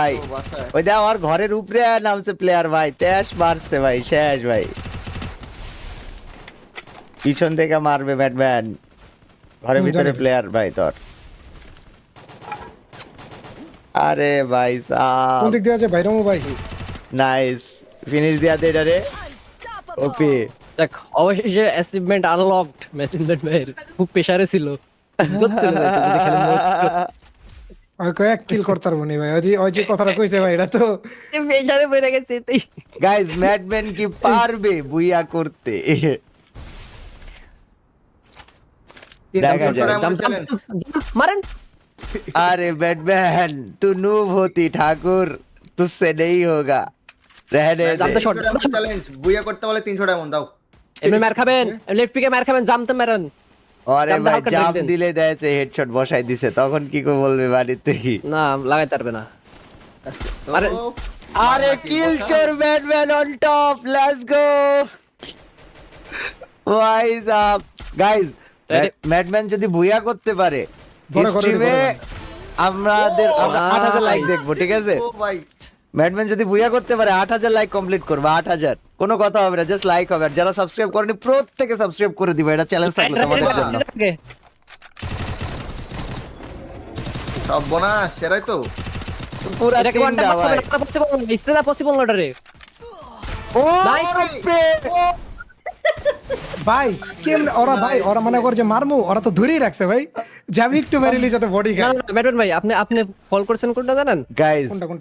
ভাই ওই দে আমার ঘরের উপরে নামছে প্লেয়ার ভাই, তেজ মারছে ভাই, শেষ ভাই। পিছন থেকে মারবে ব্যাটম্যান, ঘরের ভিতরে প্লেয়ার ভাই তোর। আরে ভাই সাব কোন দিক দিয়ে আছে ভাই রামু ভাই? নাইস ফিনিশ দিয়া দে এটারে। ওপি দেখ অবশেষে অ্যাচিভমেন্ট আনলকড ম্যাচিনদের ভাইয়ের খুব প্রেসারে ছিল, ইজ্জত ছিল না একটু যদি খেলে ওই কয়েক কিল করতে পারবো নি ভাই, ওই যে কথাটা কইছে ভাই এটা তো প্রেসারে পড়ে গেছে এতেই। গাইস ম্যাডম্যান কি পারবে বুইয়া করতে? দেখা যাক। মারেন अरे बैटमैन तू नूब होती ठाकुर, तुझसे नहीं होगा, रहने दे। জামতে শট চ্যালেঞ্জ বুইয়া করতে বলে 300 ডায়মন্ড দাও। এমনি মার খাবেন, লেফট পিকে মার খাবেন, জামতে মারেন। আরে জামতে ভাই হালকা জাম্প drag দেন। দিলে দেয়ছে হেডশট বসাই দিছে, তখন কি কো বলবে বাড়িতে? না লাগাইতে পারবে না। আরে তো আরে কিল চোর Batman on top, let's go guys. Guys madman যদি বুইয়া করতে পারে বড় করে স্ট্রিমে আমাদের আমরা 8000 লাইক Nice. দেখবো, ঠিক আছে? ও ভাই ম্যাডম্যান যদি বুইয়া করতে পারে 8000 লাইক কমপ্লিট করবে, 8000 কোনো কথা হবে না, জাস্ট লাইক হবে। আর যারা সাবস্ক্রাইব করেনি প্রত্যেকে সাবস্ক্রাইব করে দিবে, এটা চ্যালেঞ্জ থাকলো তোমাদের জন্য। সব বোনা সেরাই তো। পুরা এটাকে তিনটা ভাই। স্প্রেটা পসিবল না রে। ও Nice. ভাই কেম ওরা ভাই ওরা মনে করে যে মারমু, ওরা তো ধরেই রাখছে ভাই যে আমি একটু মেরে নিই যাতে বডি না খায়। না ব্যাটম্যান ভাই আপনি ফল করছেন কোনটা জানেন? গাইস কোনটা কোনটা?